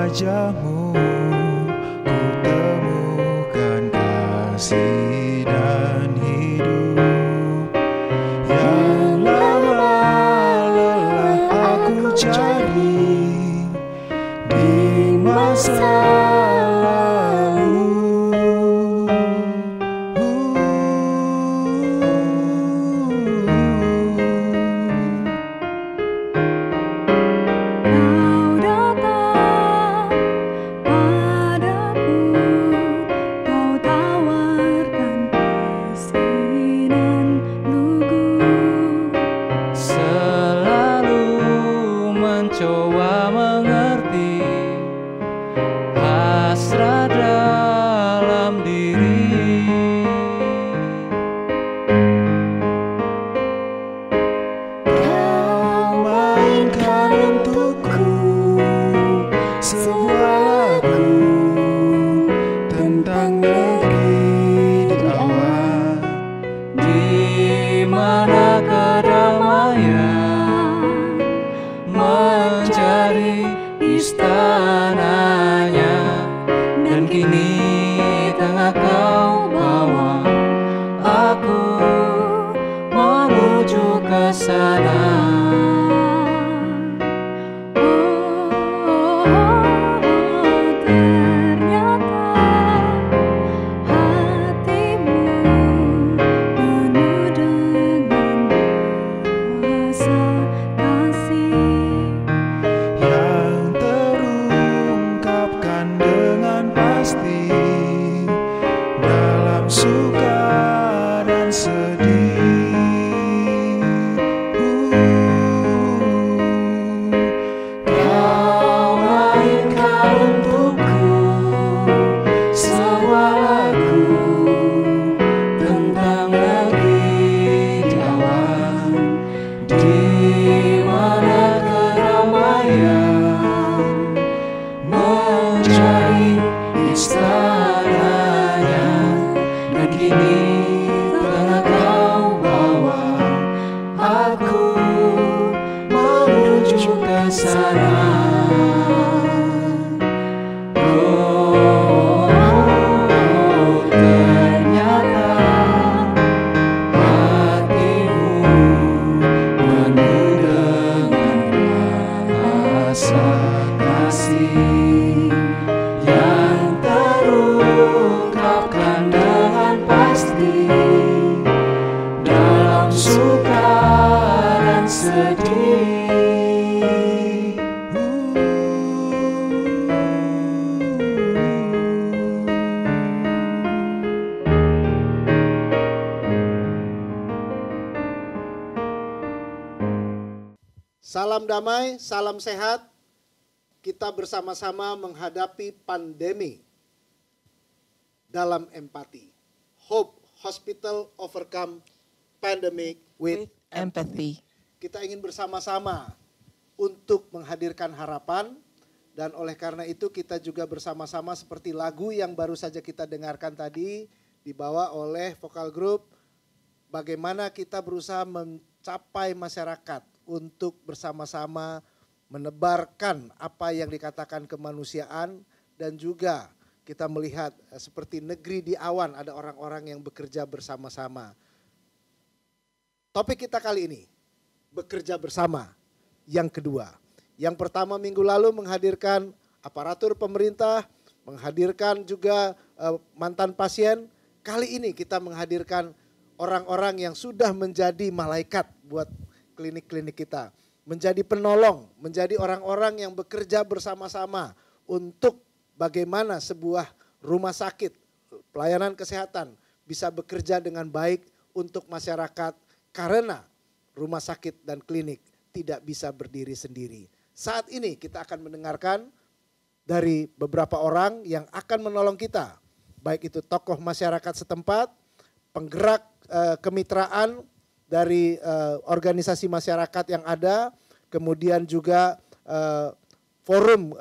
wajahmu ku temukan kasih dan hidup yang lama lelah aku cari di masa lalu. Coba mengerti hasrat dalam diri. Kau mainkan untukku sebuah lagu tentang negeri di awan, Di mana kedamaian mencari istananya, dan kini tengah kau bawa aku menuju ke sana. suka dan sedih. Kau mainkan untukku sebuah lagu tentang negeri di awan, di mana keramaian mencari istananya, dan kini telah kau bawa aku menuju ke sana. Ternyata hatimu penuh dengan rasa kasih yang terungkapkan dengan pasti dalam suka dan sedih. Salam damai, salam sehat. Kita bersama-sama menghadapi pandemi dalam empati. Hope Hospital Overcome Pandemic with Empathy. Kita ingin bersama-sama untuk menghadirkan harapan, dan oleh karena itu kita juga bersama-sama seperti lagu yang baru saja kita dengarkan tadi dibawa oleh vokal grup. Bagaimana kita berusaha mencapai masyarakat untuk bersama-sama menebarkan apa yang dikatakan kemanusiaan, dan juga kita melihat seperti negeri di awan ada orang-orang yang bekerja bersama-sama. Topik kita kali ini, bekerja bersama. Yang kedua, yang pertama minggu lalu menghadirkan aparatur pemerintah, menghadirkan juga mantan pasien. Kali ini kita menghadirkan orang-orang yang sudah menjadi malaikat buat klinik-klinik kita. Menjadi penolong, menjadi orang-orang yang bekerja bersama-sama untuk bagaimana sebuah rumah sakit, pelayanan kesehatan bisa bekerja dengan baik untuk masyarakat, karena rumah sakit dan klinik tidak bisa berdiri sendiri. Saat ini kita akan mendengarkan dari beberapa orang yang akan menolong kita, baik itu tokoh masyarakat setempat, penggerak kemitraan dari organisasi masyarakat yang ada, kemudian juga forum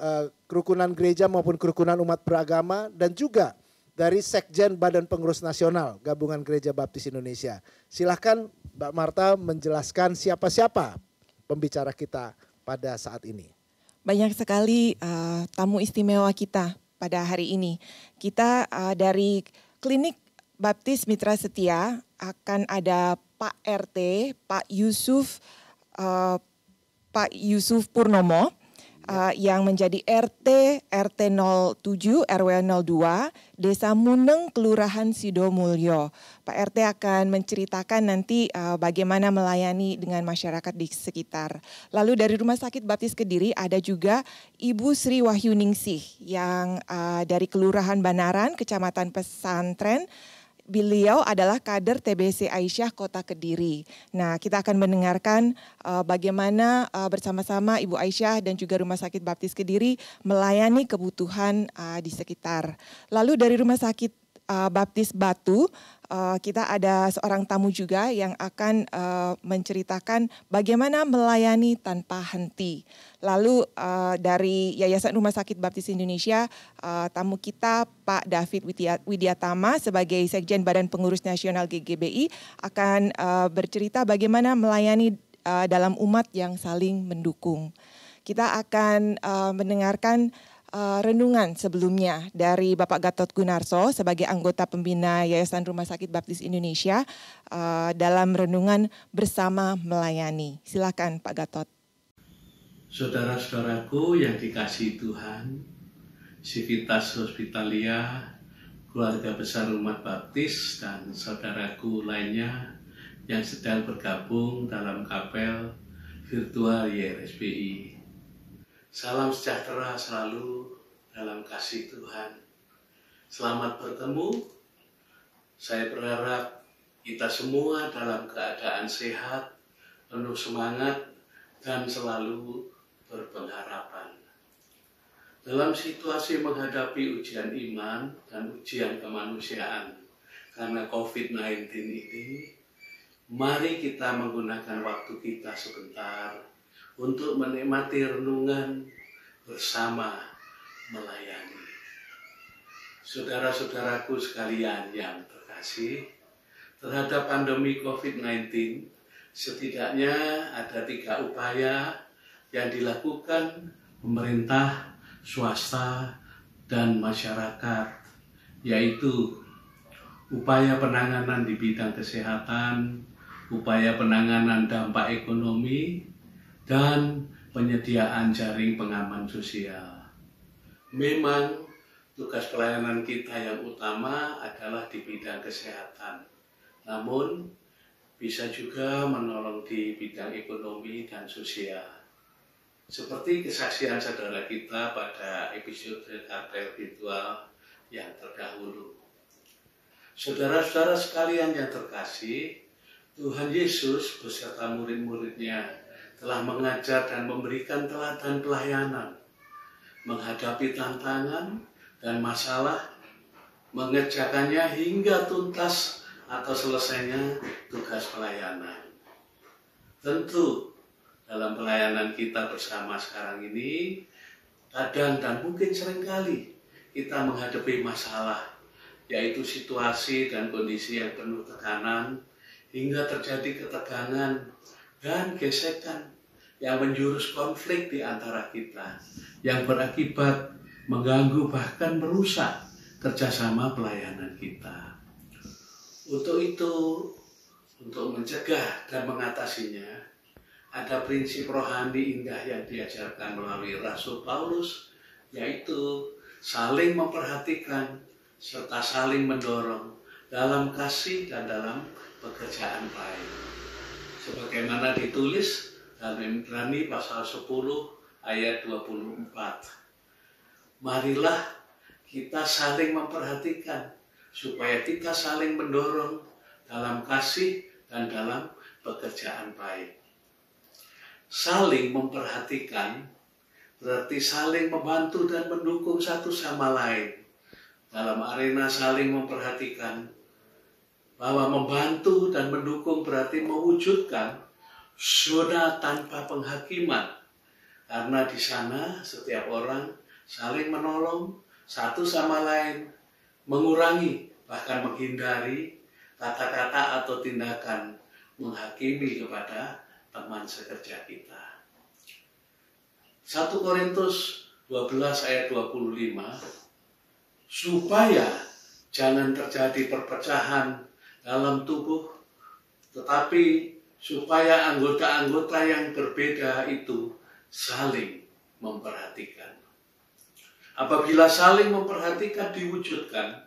kerukunan gereja maupun kerukunan umat beragama, dan juga dari Sekjen Badan Pengurus Nasional Gabungan Gereja Baptis Indonesia. Silahkan Mbak Marta menjelaskan siapa-siapa pembicara kita pada saat ini. Banyak sekali tamu istimewa kita pada hari ini. Kita dari Klinik Baptis Mitra Setia akan ada Pak RT, Pak Yusuf Purnomo, yang menjadi RT 07 RW 02 Desa Muneng Kelurahan Sidomulyo. Pak RT akan menceritakan nanti bagaimana melayani dengan masyarakat di sekitar. Lalu dari Rumah Sakit Baptis Kediri ada juga Ibu Sri Wahyuningsih yang dari Kelurahan Banaran, Kecamatan Pesantren. Beliau adalah kader TBC Aisyah Kota Kediri. Nah, kita akan mendengarkan bagaimana bersama-sama Ibu Aisyah dan juga Rumah Sakit Baptis Kediri melayani kebutuhan di sekitar. Lalu dari Rumah Sakit Baptis Batu, kita ada seorang tamu juga yang akan menceritakan bagaimana melayani tanpa henti. Lalu dari Yayasan Rumah Sakit Baptis Indonesia, tamu kita Pak David Widiatama sebagai Sekjen Badan Pengurus Nasional GGBI akan bercerita bagaimana melayani dalam umat yang saling mendukung. Kita akan mendengarkan renungan sebelumnya dari Bapak Gatot Gunarso sebagai anggota pembina Yayasan Rumah Sakit Baptis Indonesia dalam renungan Bersama Melayani. Silakan Pak Gatot. Saudara-saudaraku yang dikasihi Tuhan, Civitas Hospitalia, keluarga besar umat baptis dan saudaraku lainnya yang sedang bergabung dalam kapel virtual YRSBI. Salam sejahtera selalu dalam kasih Tuhan. Selamat bertemu. Saya berharap kita semua dalam keadaan sehat, penuh semangat, dan selalu berpengharapan. Dalam situasi menghadapi ujian iman dan ujian kemanusiaan karena COVID-19 ini, mari kita menggunakan waktu kita sebentar untuk menikmati renungan bersama melayani. Saudara-saudaraku sekalian yang terkasih, terhadap pandemi COVID-19, setidaknya ada 3 upaya yang dilakukan pemerintah, swasta, dan masyarakat, yaitu upaya penanganan di bidang kesehatan, upaya penanganan dampak ekonomi, dan penyediaan jaring pengaman sosial. Memang tugas pelayanan kita yang utama adalah di bidang kesehatan. Namun bisa juga menolong di bidang ekonomi dan sosial. Seperti kesaksian saudara kita pada episode kapel virtual yang terdahulu. Saudara-saudara sekalian yang terkasih, Tuhan Yesus beserta murid-muridnya telah mengajar dan memberikan teladan pelayanan, menghadapi tantangan dan masalah, mengerjakannya hingga tuntas atau selesainya tugas pelayanan. Tentu dalam pelayanan kita bersama sekarang ini, kadang dan mungkin seringkali kita menghadapi masalah, yaitu situasi dan kondisi yang penuh tekanan, hingga terjadi ketegangan dan gesekan yang menjurus konflik di antara kita, yang berakibat mengganggu bahkan merusak kerjasama pelayanan kita. Untuk itu, untuk mencegah dan mengatasinya, ada prinsip rohani indah yang diajarkan melalui Rasul Paulus, yaitu saling memperhatikan serta saling mendorong dalam kasih dan dalam pekerjaan baik. Sebagaimana ditulis dalam Ibrani pasal 10 ayat 24. Marilah kita saling memperhatikan supaya kita saling mendorong dalam kasih dan dalam pekerjaan baik. Saling memperhatikan berarti saling membantu dan mendukung satu sama lain. Dalam arena saling memperhatikan, bahwa membantu dan mendukung berarti mewujudkan zona tanpa penghakiman. Karena di sana setiap orang saling menolong satu sama lain, mengurangi bahkan menghindari kata-kata atau tindakan menghakimi kepada teman sekerja kita. 1 Korintus 12 ayat 25, supaya jangan terjadi perpecahan dalam tubuh, tetapi supaya anggota-anggota yang berbeda itu saling memperhatikan. Apabila saling memperhatikan diwujudkan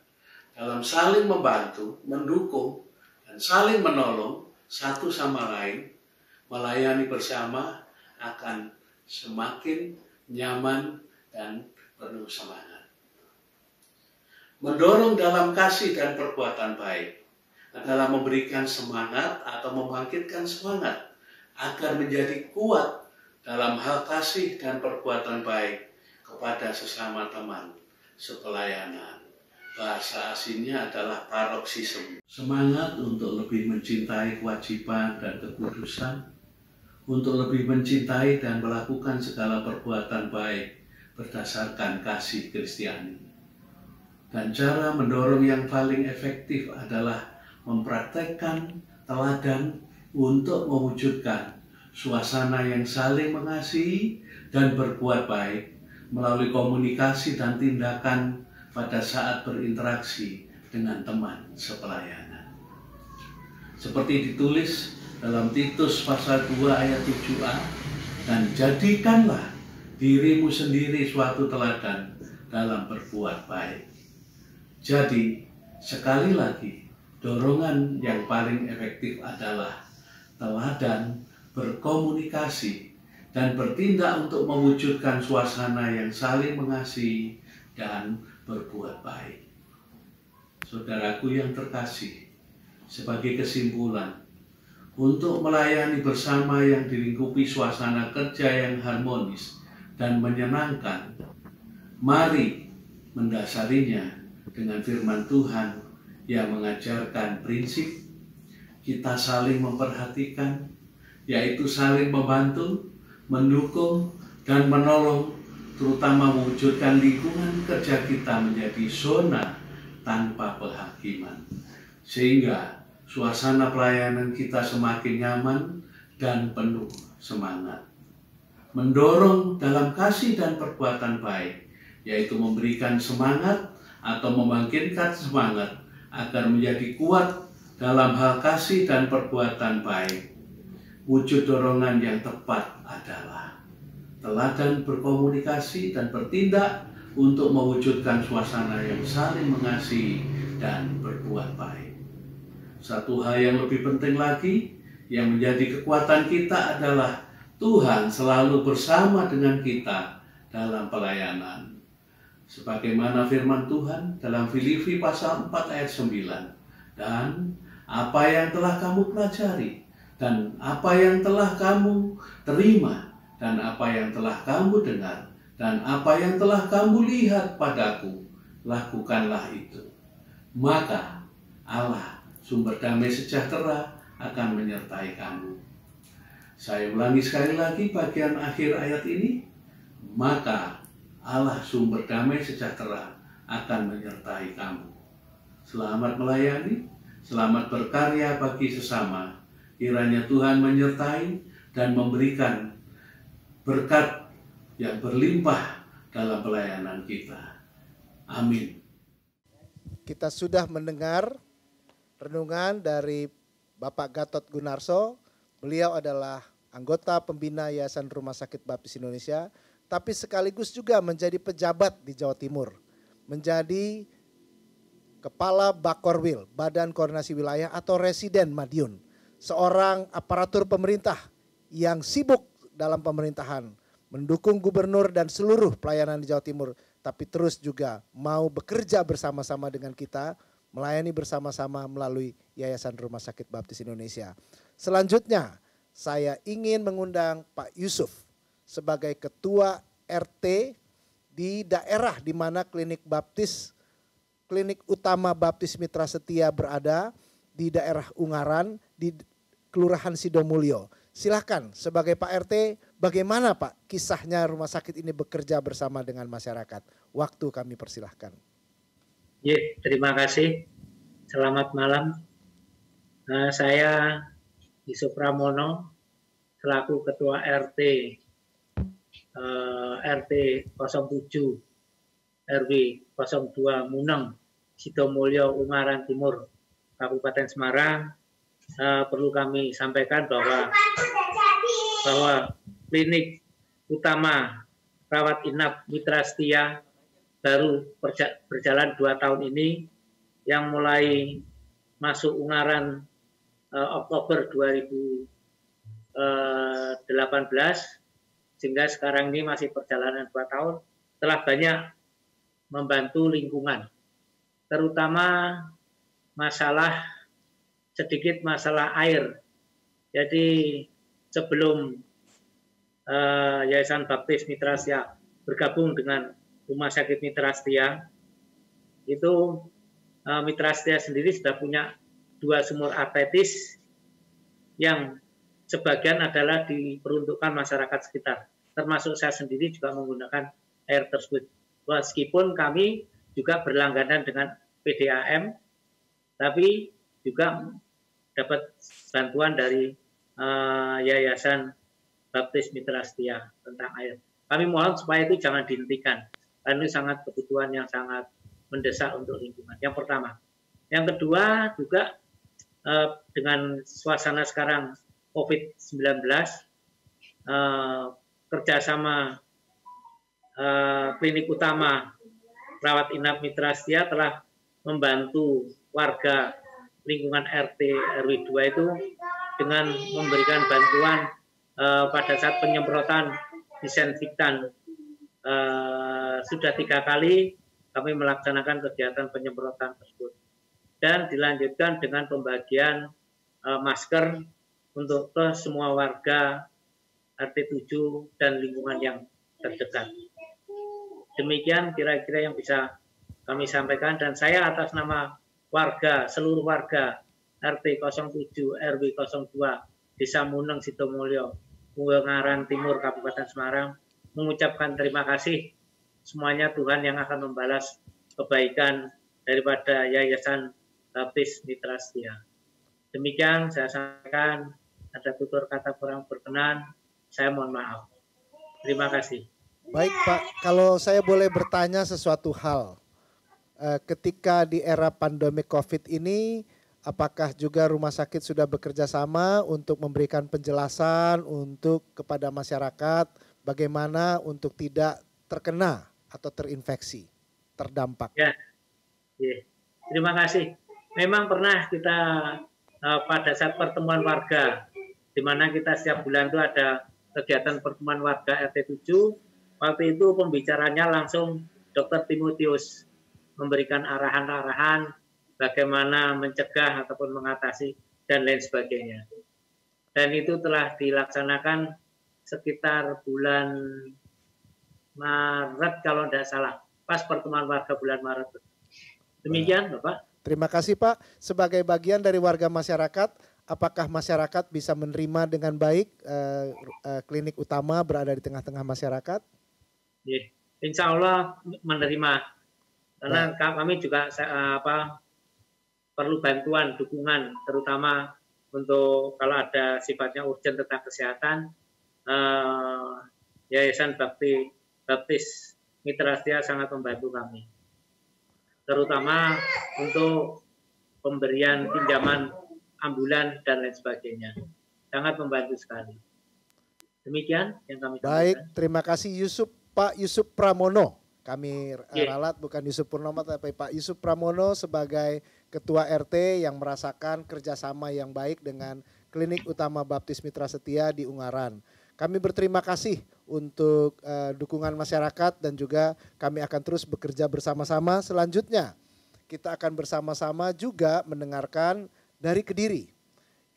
dalam saling membantu, mendukung, dan saling menolong satu sama lain, melayani bersama akan semakin nyaman dan penuh semangat. Mendorong dalam kasih dan perbuatan baik adalah memberikan semangat atau membangkitkan semangat agar menjadi kuat dalam hal kasih dan perbuatan baik kepada sesama teman sepelayanan. Bahasa aslinya adalah paroksisme. Semangat untuk lebih mencintai kewajiban dan kekudusan, untuk lebih mencintai dan melakukan segala perbuatan baik berdasarkan kasih Kristiani. Dan cara mendorong yang paling efektif adalah mempraktekkan teladan untuk mewujudkan suasana yang saling mengasihi dan berbuat baik melalui komunikasi dan tindakan pada saat berinteraksi dengan teman sepelayanan. Seperti ditulis dalam Titus pasal 2 ayat 7a, dan jadikanlah dirimu sendiri suatu teladan dalam berbuat baik. Jadi, sekali lagi, dorongan yang paling efektif adalah teladan, berkomunikasi, dan bertindak untuk mewujudkan suasana yang saling mengasihi dan berbuat baik. Saudaraku yang terkasih, sebagai kesimpulan, untuk melayani bersama yang dilingkupi suasana kerja yang harmonis dan menyenangkan, mari mendasarinya dengan firman Tuhan yang mengajarkan prinsip kita saling memperhatikan, yaitu saling membantu, mendukung, dan menolong, terutama mewujudkan lingkungan kerja kita menjadi zona tanpa penghakiman, sehingga suasana pelayanan kita semakin nyaman dan penuh semangat. Mendorong dalam kasih dan perbuatan baik, yaitu memberikan semangat atau membangkitkan semangat agar menjadi kuat dalam hal kasih dan perbuatan baik. Wujud dorongan yang tepat adalah teladan berkomunikasi dan bertindak untuk mewujudkan suasana yang saling mengasihi dan berbuat baik. Satu hal yang lebih penting lagi yang menjadi kekuatan kita adalah Tuhan selalu bersama dengan kita dalam pelayanan. Sebagaimana firman Tuhan dalam Filipi pasal 4 ayat 9. Dan apa yang telah kamu pelajari, dan apa yang telah kamu terima, dan apa yang telah kamu dengar, dan apa yang telah kamu lihat padaku, lakukanlah itu. Maka Allah, sumber damai sejahtera, akan menyertai kamu. Saya ulangi sekali lagi bagian akhir ayat ini. Maka Allah, sumber damai sejahtera, akan menyertai kamu. Selamat melayani, selamat berkarya bagi sesama. Kiranya Tuhan menyertai dan memberikan berkat yang berlimpah dalam pelayanan kita. Amin. Kita sudah mendengar renungan dari Bapak Gatot Gunarso. Beliau adalah anggota pembina Yayasan Rumah Sakit Baptis Indonesia, tapi sekaligus juga menjadi pejabat di Jawa Timur. Menjadi Kepala Bakorwil, Badan Koordinasi Wilayah atau Residen Madiun. Seorang aparatur pemerintah yang sibuk dalam pemerintahan, mendukung gubernur dan seluruh pelayanan di Jawa Timur, tapi terus juga mau bekerja bersama-sama dengan kita, melayani bersama-sama melalui Yayasan Rumah Sakit Baptis Indonesia. Selanjutnya, saya ingin mengundang Pak Yusuf sebagai Ketua RT di daerah di mana klinik utama Baptis Mitra Setia berada di daerah Ungaran, di Kelurahan Sidomulyo. Silahkan sebagai Pak RT, bagaimana Pak kisahnya rumah sakit ini bekerja bersama dengan masyarakat? Waktu kami persilahkan. Ya, terima kasih. Selamat malam. Saya Yusuf Pramono, selaku Ketua RT RT 07 RW 02 Muneng Sidomulyo Ungaran Timur Kabupaten Semarang, perlu kami sampaikan bahwa klinik utama rawat inap Mitra Setia baru berjalan 2 tahun ini, yang mulai masuk Ungaran Oktober 2018, sehingga sekarang ini masih perjalanan 2 tahun, telah banyak membantu lingkungan, terutama sedikit masalah air. Jadi sebelum Yayasan Baptis Mitra Setia bergabung dengan Rumah Sakit Mitra Setia, itu Mitra Setia sendiri sudah punya 2 sumur artetis yang sebagian adalah diperuntukkan masyarakat sekitar, termasuk saya sendiri juga menggunakan air tersebut. Meskipun kami juga berlangganan dengan PDAM, tapi juga dapat bantuan dari Yayasan Baptis Mitra Setia tentang air. Kami mohon supaya itu jangan dihentikan, karena ini sangat kebutuhan yang sangat mendesak untuk lingkungan. Yang pertama. Yang kedua juga dengan suasana sekarang COVID-19, kerjasama klinik utama rawat inap Mitra Setia telah membantu warga lingkungan RT RW 2 itu dengan memberikan bantuan pada saat penyemprotan disinfektan. Sudah 3 kali kami melaksanakan kegiatan penyemprotan tersebut, dan dilanjutkan dengan pembagian masker untuk ke semua warga RT 7 dan lingkungan yang terdekat. Demikian kira-kira yang bisa kami sampaikan, dan saya atas nama seluruh warga RT 07 RW 02 Desa Muneng Sidomulyo Ungaran Timur Kabupaten Semarang mengucapkan terima kasih. Semuanya Tuhan yang akan membalas kebaikan daripada Yayasan Baptis Mitra Setia. Demikian saya sampaikan. Ada tutur kata kurang berkenan, saya mohon maaf. Terima kasih. Baik Pak, kalau saya boleh bertanya sesuatu hal. Ketika di era pandemi COVID ini, apakah juga rumah sakit sudah bekerja sama untuk memberikan penjelasan kepada masyarakat bagaimana untuk tidak terkena atau terinfeksi, terdampak? Ya, terima kasih. Memang pernah kita pada saat pertemuan warga, di mana kita setiap bulan itu ada kegiatan pertemuan warga RT 7. Waktu itu pembicaranya langsung Dr. Timotius memberikan arahan-arahan bagaimana mencegah ataupun mengatasi dan lain sebagainya. Dan itu telah dilaksanakan sekitar bulan Maret kalau tidak salah, pas pertemuan warga bulan Maret. Demikian Bapak. Terima kasih Pak. Sebagai bagian dari warga masyarakat, apakah masyarakat bisa menerima dengan baik klinik utama berada di tengah-tengah masyarakat? Insya Allah menerima, karena kami juga perlu bantuan, dukungan, terutama untuk kalau ada sifatnya urgent tentang kesehatan. Yayasan Baptis Mitra Setia sangat membantu kami, terutama untuk pemberian pinjaman ambulan dan lain sebagainya. Sangat membantu sekali. Demikian yang kami sampaikan. Baik, terima kasih Pak Yusuf Pramono. Kami ralat bukan Yusuf Purnomo tapi Pak Yusuf Pramono sebagai Ketua RT yang merasakan kerjasama yang baik dengan Klinik Utama Baptis Mitra Setia di Ungaran. Kami berterima kasih untuk dukungan masyarakat dan juga kami akan terus bekerja bersama-sama. Selanjutnya kita akan bersama-sama juga mendengarkan dari Kediri.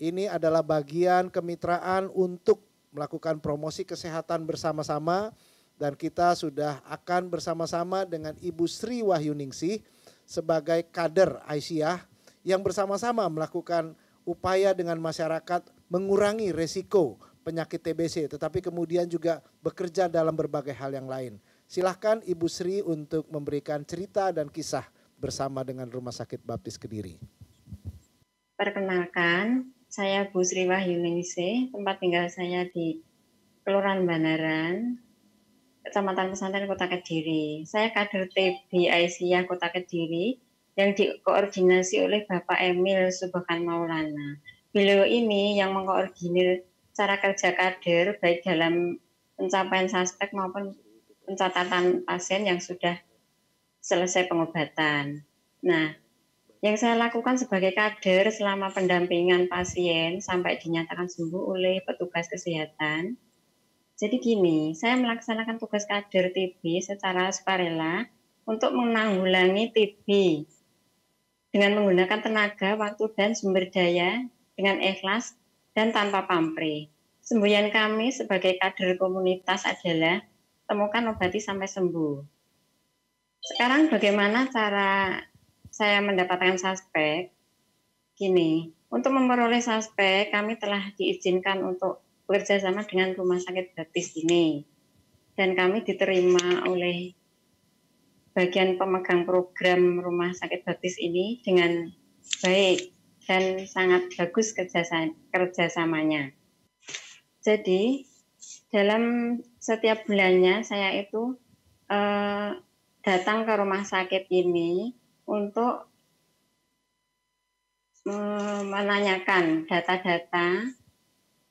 Ini adalah bagian kemitraan untuk melakukan promosi kesehatan bersama-sama. Dan kita sudah akan bersama-sama dengan Ibu Sri Wahyuningsih sebagai kader Aisyah yang bersama-sama melakukan upaya dengan masyarakat mengurangi resiko penyakit TBC, tetapi kemudian juga bekerja dalam berbagai hal yang lain. Silahkan Ibu Sri untuk memberikan cerita dan kisah bersama dengan Rumah Sakit Baptis Kediri. Perkenalkan, saya Bu Sri Wahyuningsih, tempat tinggal saya di Kelurahan Banaran. Kecamatan Pesantren Kota Kediri. Saya kader TB Aisyah Kota Kediri yang dikoordinasi oleh Bapak Emil Subhan Maulana. Beliau ini yang mengkoordinir cara kerja kader baik dalam pencapaian suspek maupun pencatatan pasien yang sudah selesai pengobatan. Nah, yang saya lakukan sebagai kader selama pendampingan pasien sampai dinyatakan sembuh oleh petugas kesehatan. Jadi gini, saya melaksanakan tugas kader TB secara sukarela untuk menanggulangi TB dengan menggunakan tenaga, waktu, dan sumber daya dengan ikhlas dan tanpa pamrih. Semboyan kami sebagai kader komunitas adalah temukan, obati sampai sembuh. Sekarang bagaimana cara saya mendapatkan suspek? Gini, untuk memperoleh suspek kami telah diizinkan untuk bekerja sama dengan Rumah Sakit Baptis ini. Dan kami diterima oleh bagian pemegang program Rumah Sakit Baptis ini dengan baik dan sangat bagus kerjasamanya. Jadi dalam setiap bulannya saya itu datang ke rumah sakit ini untuk menanyakan data-data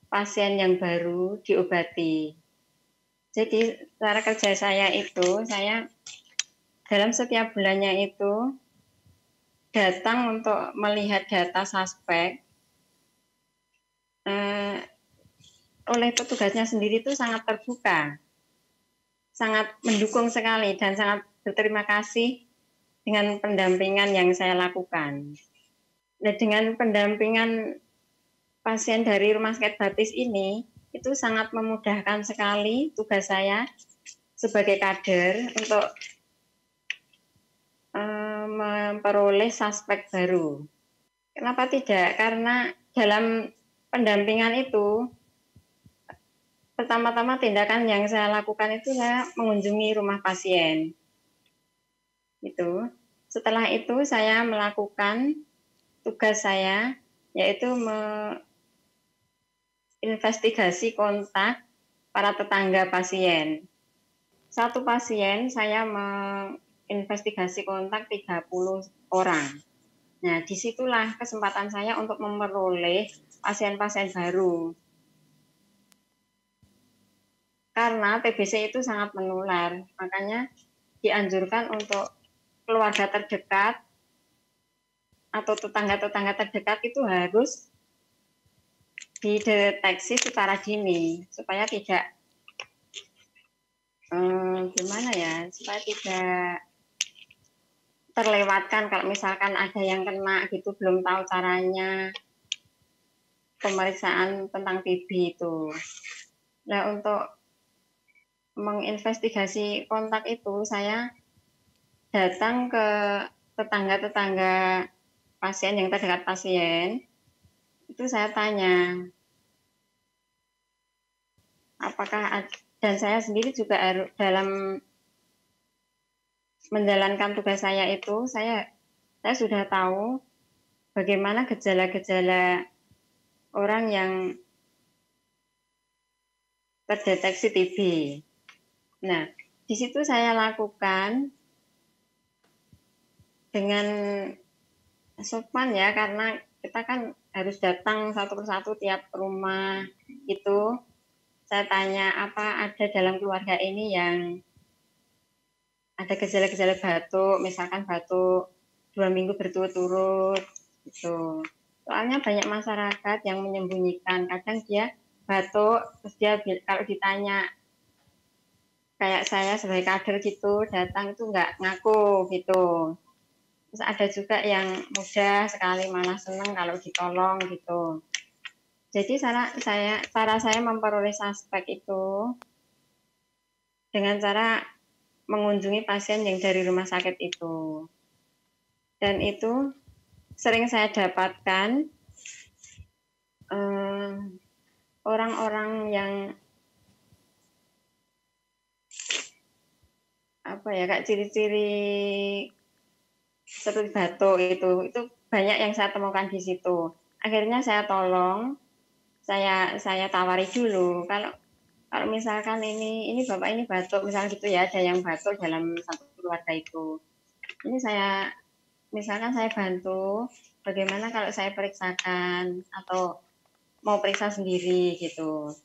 pasien yang baru diobati. Jadi cara kerja saya itu, saya dalam setiap bulannya itu datang untuk melihat data suspek. Oleh petugasnya sendiri itu sangat terbuka, sangat mendukung sekali dan sangat berterima kasih dengan pendampingan yang saya lakukan. Nah, dengan pendampingan pasien dari Rumah Sakit Baptis ini, itu sangat memudahkan sekali tugas saya sebagai kader untuk memperoleh suspek baru. Kenapa tidak? Karena dalam pendampingan itu, pertama-tama tindakan yang saya lakukan itu saya mengunjungi rumah pasien. Itu. Setelah itu saya melakukan tugas saya, yaitu investigasi kontak para tetangga pasien. Satu pasien saya menginvestigasi kontak 30 orang. Nah, disitulah kesempatan saya untuk memperoleh pasien-pasien baru. Karena TBC itu sangat menular, makanya dianjurkan untuk keluarga terdekat atau tetangga-tetangga terdekat itu harus dideteksi secara dini supaya tidak supaya tidak terlewatkan kalau misalkan ada yang kena gitu belum tahu caranya pemeriksaan tentang TB itu. Nah, untuk menginvestigasi kontak itu saya datang ke tetangga-tetangga pasien yang terdekat pasien. Itu saya tanya apakah, dan saya sendiri juga dalam menjalankan tugas saya itu saya sudah tahu bagaimana gejala-gejala orang yang terdeteksi TB. Nah, di situ saya lakukan dengan sopan ya, karena kita kan harus datang satu persatu tiap rumah itu. Saya tanya apa ada dalam keluarga ini yang ada gejala-gejala batuk, misalkan batuk 2 minggu berturut-turut gitu. Soalnya banyak masyarakat yang menyembunyikan, kadang dia batuk, terus dia kalau ditanya kayak saya sebagai kader gitu, datang itu nggak ngaku gitu. Terus ada juga yang mudah sekali malah seneng kalau ditolong gitu. Jadi cara saya memperoleh suspek itu dengan cara mengunjungi pasien yang dari rumah sakit itu. Dan itu sering saya dapatkan orang-orang yang kayak ciri-ciri seperti batuk itu banyak yang saya temukan di situ. Akhirnya saya tolong, saya tawari dulu kalau kalau misalkan ini bapak ini batuk misalnya gitu ya, ada yang batuk dalam satu keluarga itu, ini misalkan saya bantu, bagaimana kalau saya periksakan atau mau periksa sendiri gitu.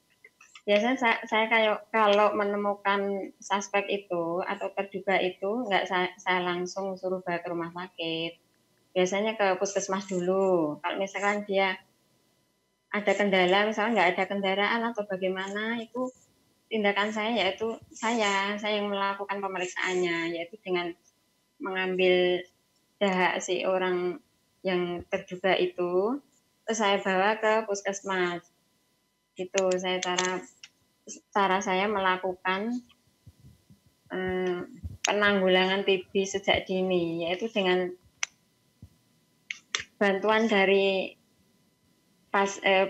Biasanya saya kalau menemukan suspek itu atau terduga itu, nggak saya langsung suruh bawa ke rumah sakit. Biasanya ke puskesmas dulu. Kalau misalkan dia ada kendala, misalnya nggak ada kendaraan atau bagaimana, itu tindakan saya yaitu saya yang melakukan pemeriksaannya, yaitu dengan mengambil dahak si orang yang terduga itu, terus saya bawa ke puskesmas. Gitu cara saya melakukan penanggulangan TB sejak dini, yaitu dengan bantuan dari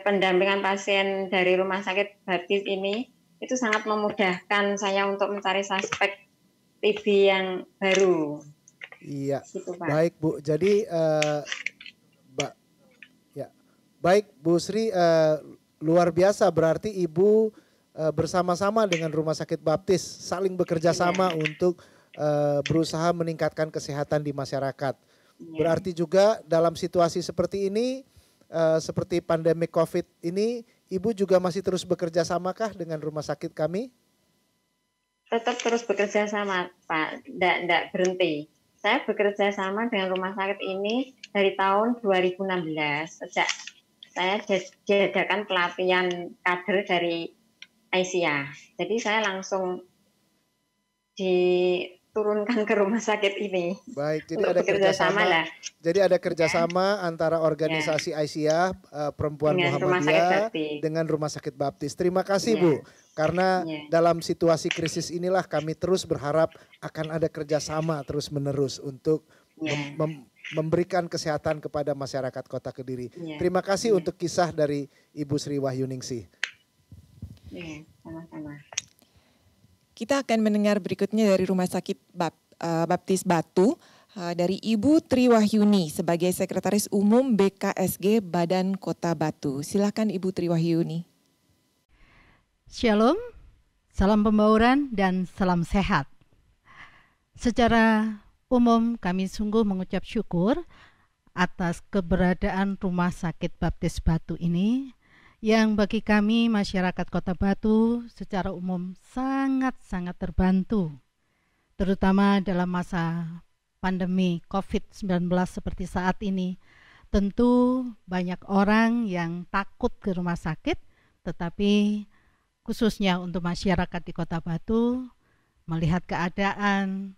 pendampingan pasien dari Rumah Sakit Baptis ini, itu sangat memudahkan saya untuk mencari suspek TB yang baru. Iya, gitu, Pak. Baik Bu. Jadi baik Bu Sri, luar biasa berarti Ibu bersama-sama dengan Rumah Sakit Baptis saling bekerja sama untuk berusaha meningkatkan kesehatan di masyarakat. Berarti juga dalam situasi seperti ini, seperti pandemi COVID ini, Ibu juga masih terus bekerja samakah dengan rumah sakit kami? Tetap terus bekerja sama, Pak. Tidak berhenti. Saya bekerja sama dengan rumah sakit ini dari tahun 2016. Sejak saya diadakan pelatihan kader dari Aisyah. Jadi saya langsung diturunkan ke rumah sakit ini. Baik, jadi ada kerjasama lah. Jadi ada kerjasama antara organisasi Aisyah Perempuan dengan Muhammadiyah dengan Rumah Sakit Baptis. Terima kasih Bu, karena dalam situasi krisis inilah kami terus berharap akan ada kerjasama terus menerus untuk memberikan kesehatan kepada masyarakat Kota Kediri. Terima kasih untuk kisah dari Ibu Sri Wahyuningsih. Sama-sama. Kita akan mendengar berikutnya dari Rumah Sakit Baptis Batu dari Ibu Tri Wahyuni sebagai Sekretaris Umum BKSG Badan Kota Batu. Silakan Ibu Tri Wahyuni. Shalom, salam pembauran dan salam sehat. Secara umum kami sungguh mengucap syukur atas keberadaan Rumah Sakit Baptis Batu ini, yang bagi kami masyarakat Kota Batu secara umum sangat-sangat terbantu, terutama dalam masa pandemi COVID-19 seperti saat ini. Tentu banyak orang yang takut ke rumah sakit, tetapi khususnya untuk masyarakat di Kota Batu melihat keadaan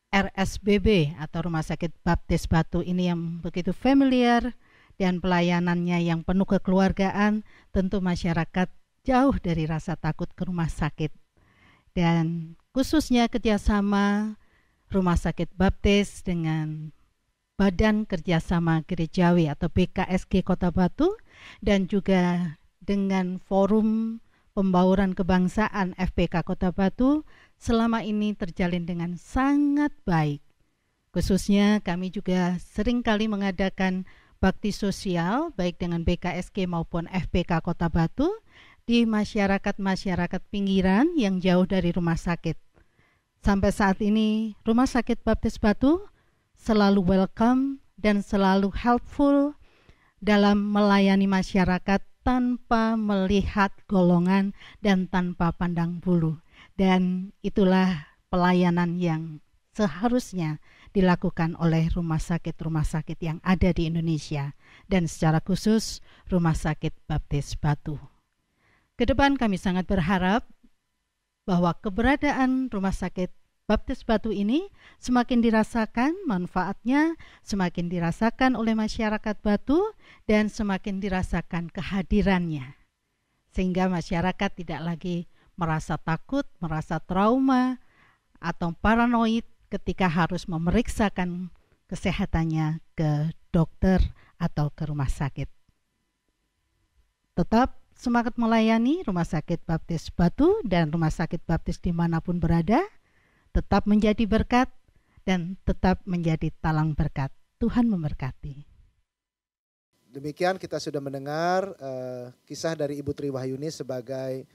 RSBB atau Rumah Sakit Baptis Batu ini yang begitu familiar dan pelayanannya yang penuh kekeluargaan, tentu masyarakat jauh dari rasa takut ke rumah sakit. Dan khususnya kerjasama Rumah Sakit Baptis dengan Badan Kerjasama Gerejawi atau BKSG Kota Batu dan juga dengan Forum Pembauran Kebangsaan FPK Kota Batu selama ini terjalin dengan sangat baik. Khususnya kami juga seringkali mengadakan bakti sosial baik dengan BKSG maupun FPK Kota Batu di masyarakat-masyarakat pinggiran yang jauh dari rumah sakit. Sampai saat ini Rumah Sakit Baptis Batu selalu welcome dan selalu helpful dalam melayani masyarakat tanpa melihat golongan dan tanpa pandang bulu. Dan itulah pelayanan yang seharusnya dilakukan oleh rumah sakit yang ada di Indonesia dan secara khusus Rumah Sakit Baptis Batu. Kedepan kami sangat berharap bahwa keberadaan Rumah Sakit Baptis Batu ini semakin dirasakan manfaatnya, semakin dirasakan oleh masyarakat Batu dan semakin dirasakan kehadirannya. Sehingga masyarakat tidak lagi merasa takut, merasa trauma atau paranoid ketika harus memeriksakan kesehatannya ke dokter atau ke rumah sakit. Tetap semangat melayani Rumah Sakit Baptis Batu dan Rumah Sakit Baptis dimanapun berada, tetap menjadi berkat dan tetap menjadi talang berkat. Tuhan memberkati. Demikian kita sudah mendengar kisah dari Ibu Tri Wahyuni sebagai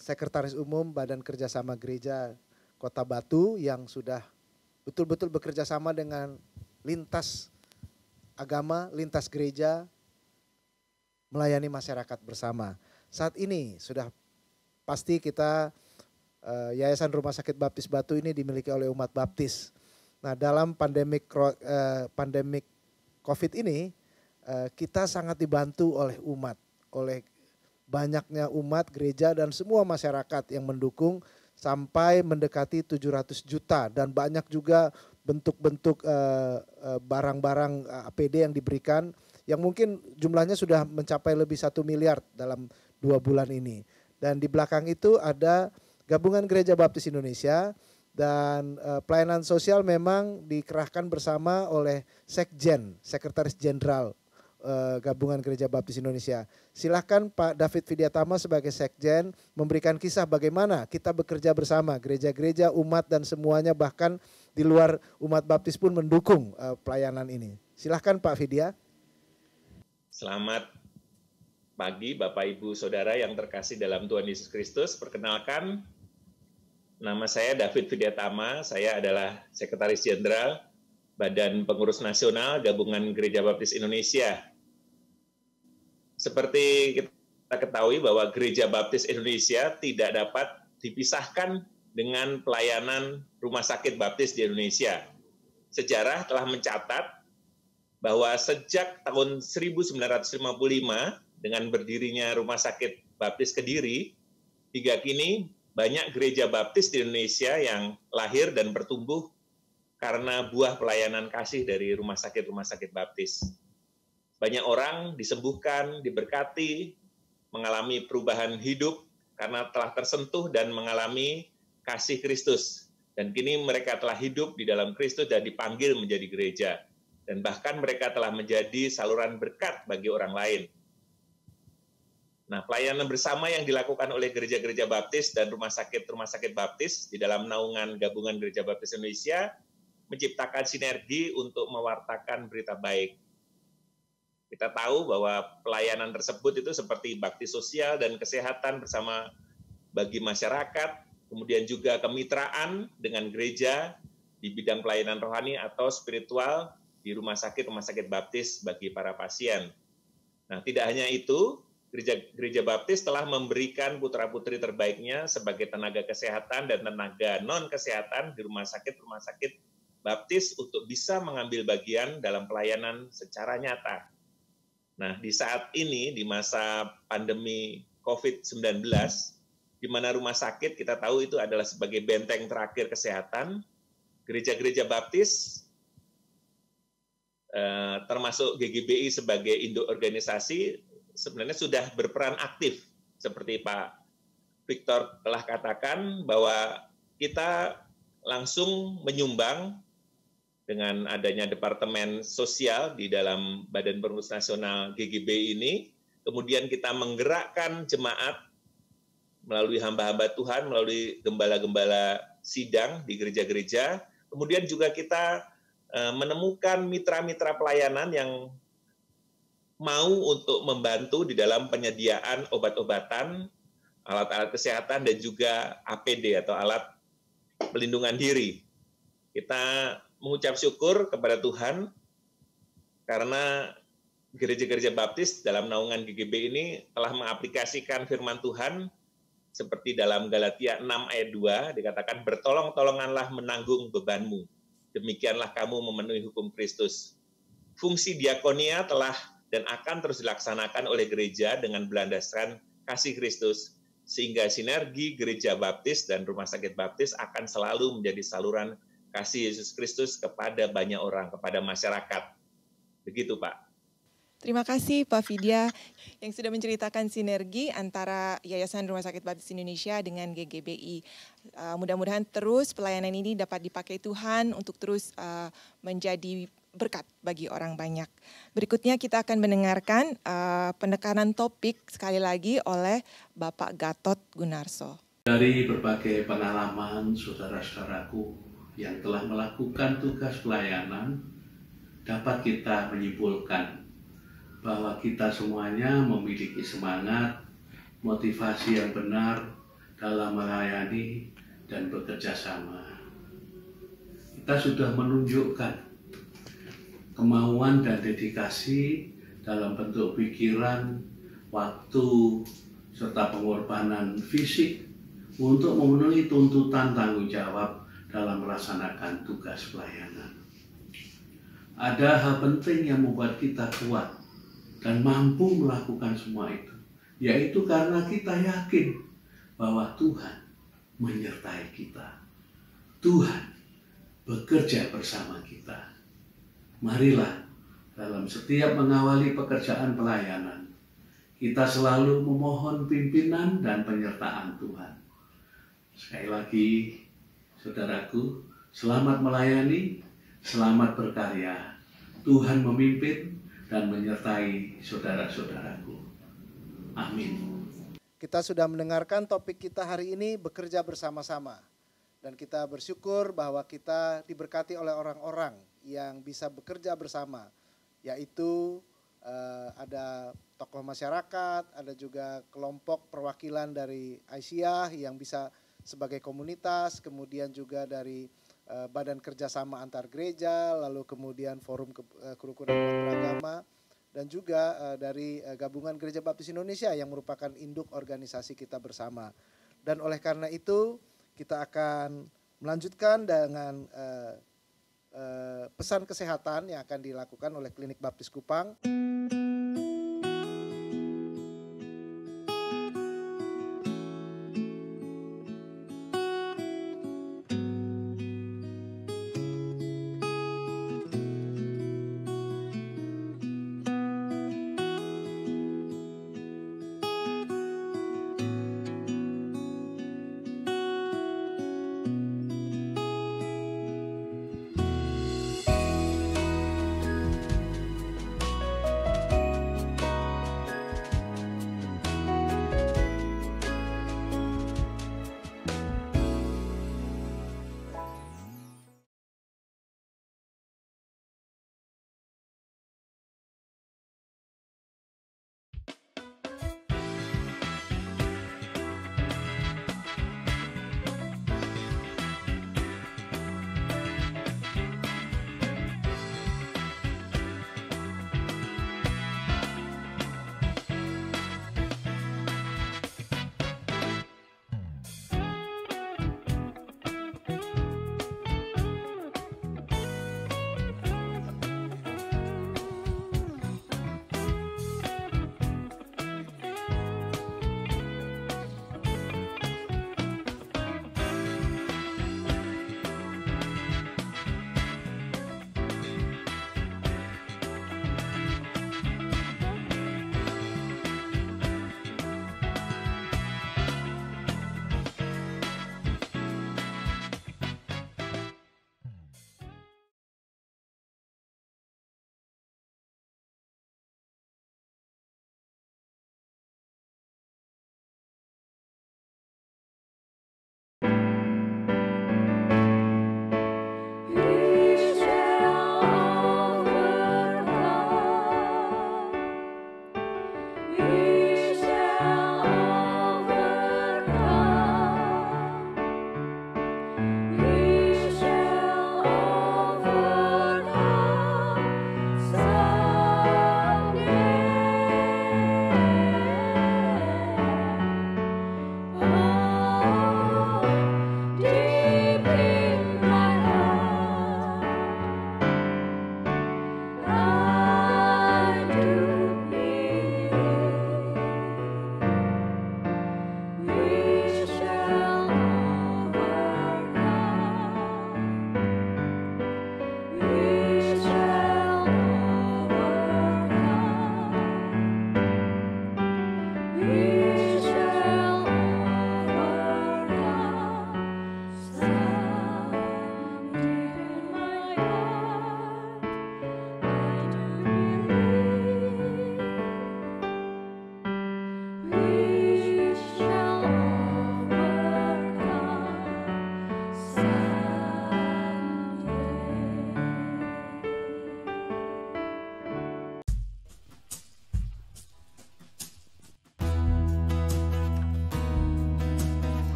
Sekretaris Umum Badan Kerjasama Gereja Kota Batu yang sudah betul-betul bekerja sama dengan lintas agama, lintas gereja, melayani masyarakat bersama. Saat ini sudah pasti kita Yayasan Rumah Sakit Baptis Batu ini dimiliki oleh umat baptis. Nah, dalam pandemik COVID ini kita sangat dibantu oleh umat, oleh banyaknya umat, gereja dan semua masyarakat yang mendukung sampai mendekati 700 juta dan banyak juga bentuk-bentuk barang-barang APD yang diberikan yang mungkin jumlahnya sudah mencapai lebih 1 miliar dalam 2 bulan ini. Dan di belakang itu ada Gabungan Gereja Baptis Indonesia dan pelayanan sosial memang dikerahkan bersama oleh Sekjen, Sekretaris Jenderal Gabungan Gereja Baptis Indonesia. Silakan Pak David Vidyatama sebagai Sekjen memberikan kisah bagaimana kita bekerja bersama gereja-gereja, umat dan semuanya bahkan di luar umat baptis pun mendukung pelayanan ini. Silakan Pak Vidya. Selamat pagi Bapak Ibu Saudara yang terkasih dalam Tuhan Yesus Kristus. Perkenalkan, nama saya David Vidyatama, saya adalah Sekretaris Jenderal Badan Pengurus Nasional Gabungan Gereja Baptis Indonesia. Seperti kita ketahui bahwa Gereja Baptis Indonesia tidak dapat dipisahkan dengan pelayanan rumah sakit baptis di Indonesia. Sejarah telah mencatat bahwa sejak tahun 1955 dengan berdirinya Rumah Sakit Baptis Kediri, hingga kini banyak gereja baptis di Indonesia yang lahir dan bertumbuh karena buah pelayanan kasih dari rumah sakit baptis. Banyak orang disembuhkan, diberkati, mengalami perubahan hidup karena telah tersentuh dan mengalami kasih Kristus. Dan kini mereka telah hidup di dalam Kristus dan dipanggil menjadi gereja. Dan bahkan mereka telah menjadi saluran berkat bagi orang lain. Nah, pelayanan bersama yang dilakukan oleh gereja-gereja baptis dan rumah sakit baptis di dalam naungan Gabungan Gereja Baptis Indonesia menciptakan sinergi untuk mewartakan berita baik. Kita tahu bahwa pelayanan tersebut itu seperti bakti sosial dan kesehatan bersama bagi masyarakat, kemudian juga kemitraan dengan gereja di bidang pelayanan rohani atau spiritual di rumah sakit baptis bagi para pasien. Nah, tidak hanya itu, gereja baptis telah memberikan putra-putri terbaiknya sebagai tenaga kesehatan dan tenaga non-kesehatan di rumah sakit baptis untuk bisa mengambil bagian dalam pelayanan secara nyata. Nah, di saat ini, di masa pandemi COVID-19, di mana rumah sakit kita tahu itu adalah sebagai benteng terakhir kesehatan, gereja-gereja baptis, termasuk GGBI sebagai induk organisasi, sebenarnya sudah berperan aktif. Seperti Pak Victor telah katakan bahwa kita langsung menyumbang dengan adanya Departemen Sosial di dalam Badan Pengurus Nasional GGBI ini, kemudian kita menggerakkan jemaat melalui hamba-hamba Tuhan, melalui gembala-gembala sidang di gereja-gereja, kemudian juga kita menemukan mitra-mitra pelayanan yang mau untuk membantu di dalam penyediaan obat-obatan, alat-alat kesehatan, dan juga APD atau alat pelindungan diri. Kita mengucap syukur kepada Tuhan karena gereja-gereja baptis dalam naungan GGB ini telah mengaplikasikan firman Tuhan seperti dalam Galatia 6 ayat 2 dikatakan, bertolong-tolonganlah menanggung bebanmu, demikianlah kamu memenuhi hukum Kristus. Fungsi diakonia telah dan akan terus dilaksanakan oleh gereja dengan berlandaskan kasih Kristus, sehingga sinergi gereja baptis dan rumah sakit baptis akan selalu menjadi saluran kasih Yesus Kristus kepada banyak orang, kepada masyarakat. Begitu, Pak. Terima kasih Pak Vidya yang sudah menceritakan sinergi antara Yayasan Rumah Sakit Baptis Indonesia dengan GGBI. Mudah-mudahan terus pelayanan ini dapat dipakai Tuhan untuk terus menjadi berkat bagi orang banyak. Berikutnya kita akan mendengarkan penekanan topik sekali lagi oleh Bapak Gatot Gunarso. Dari berbagai pengalaman saudara-saudaraku yang telah melakukan tugas pelayanan, dapat kita menyimpulkan bahwa kita semuanya memiliki semangat motivasi yang benar dalam melayani dan bekerja sama. Kita sudah menunjukkan kemauan dan dedikasi dalam bentuk pikiran, waktu, serta pengorbanan fisik untuk memenuhi tuntutan tanggung jawab dalam melaksanakan tugas pelayanan. Ada hal penting yang membuat kita kuat dan mampu melakukan semua itu, yaitu karena kita yakin bahwa Tuhan menyertai kita. Tuhan bekerja bersama kita. Marilah dalam setiap mengawali pekerjaan pelayanan, kita selalu memohon pimpinan dan penyertaan Tuhan. Sekali lagi, saudaraku, selamat melayani, selamat berkarya. Tuhan memimpin dan menyertai saudara-saudaraku. Amin. Kita sudah mendengarkan topik kita hari ini, bekerja bersama-sama. Dan kita bersyukur bahwa kita diberkati oleh orang-orang yang bisa bekerja bersama. Yaitu ada tokoh masyarakat, ada juga kelompok perwakilan dari Aisyah yang bisa sebagai komunitas, kemudian juga dari Badan Kerjasama Antar Gereja, lalu kemudian Forum Kerukunan Umat Beragama, dan juga dari Gabungan Gereja Baptis Indonesia yang merupakan induk organisasi kita bersama. Dan oleh karena itu kita akan melanjutkan dengan pesan kesehatan yang akan dilakukan oleh Klinik Baptis Kupang.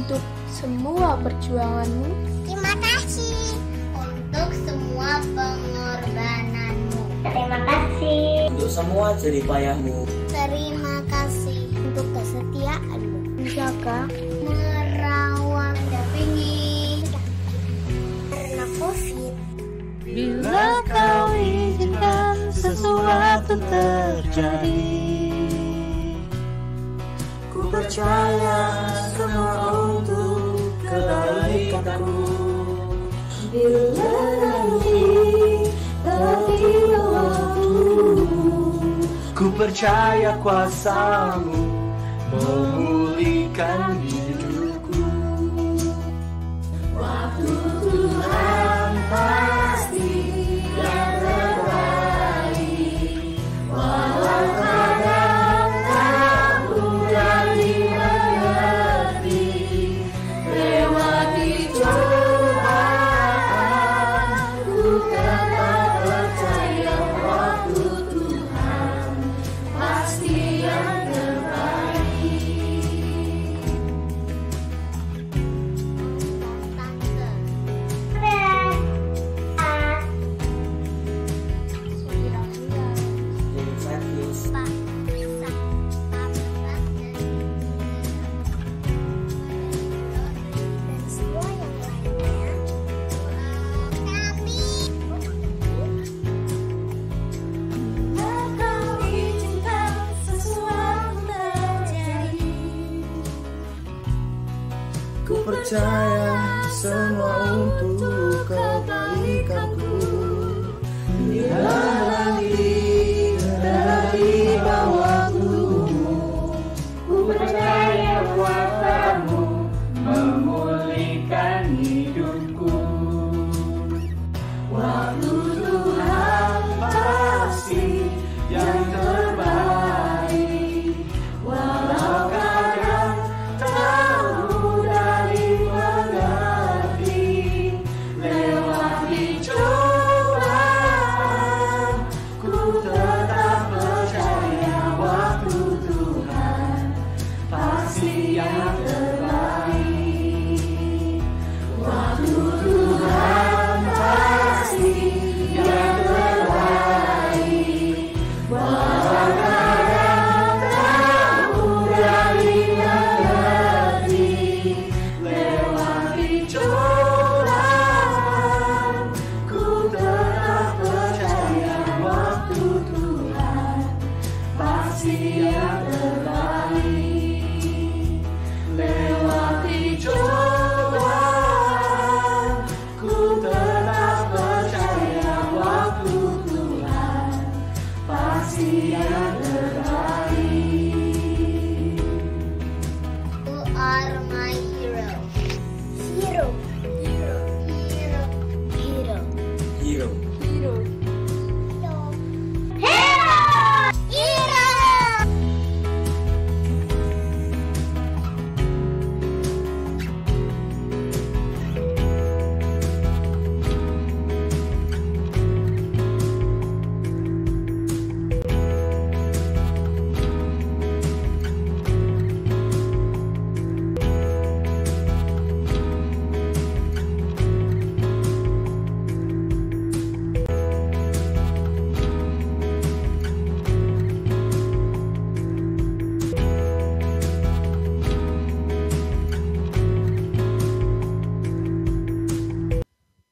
untuk semua perjuanganmu. Terima kasih untuk semua pengorbananmu. Terima kasih untuk semua jerih payahmu. Terima kasih untuk kesetiaanmu. Menjaga, merawat, mendampingi karena COVID. Bila kau izinkan sesuatu terjadi, ku percaya semua untuk kebaikanku. Bila nanti tiba waktu, ku percaya kuasamu memulihkan hidupku. Waktu Tuhan pasti yang terbaik, walau kadang tak mudah dimengerti. Lewati cobaan, ku tetap percaya waktu Tuhan pasti yang terbaik. Ku percaya semua untuk kebaikanku. Bila nanti tiba waktumu, ku percaya kuasamu memulihkan hidupku. Waktu Tuhan pasti yang terbaik, walau kadang tak mudah dimengerti. Lewati cobaan, ku tetap percaya waktu Tuhan pasti yang terbaik. Waktu Tuhan pasti yang terbaik, walau kadang tak mudah dimengerti. Lewati cobaan, ku tetap percaya waktu Tuhan pasti yang terbaik. Lewati cobaan, ku tetap percaya waktu Tuhan pasti yang terbaik. You are my hero. Hero. Hero. Hero. Hero. Hero. hero. Hero. Hero.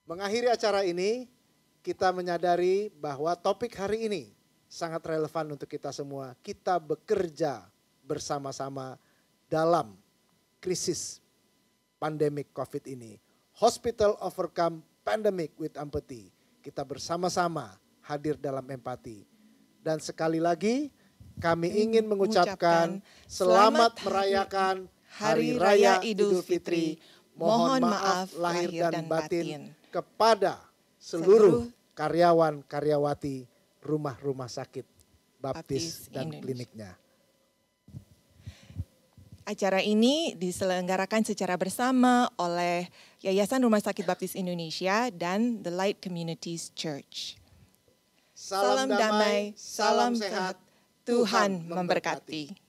Mengakhiri acara ini, kita menyadari bahwa topik hari ini sangat relevan untuk kita semua. Kita bekerja bersama-sama dalam krisis pandemik COVID ini. Hospital overcome pandemic with empathy. Kita bersama-sama hadir dalam empati. Dan sekali lagi kami ingin mengucapkan selamat merayakan Hari Raya Idul Fitri. Mohon maaf lahir dan batin kepada seluruh karyawan-karyawati rumah-rumah sakit Baptis dan kliniknya. Acara ini diselenggarakan secara bersama oleh Yayasan Rumah Sakit Baptis Indonesia dan The Light Communities Church. Salam damai, salam sehat, Tuhan memberkati.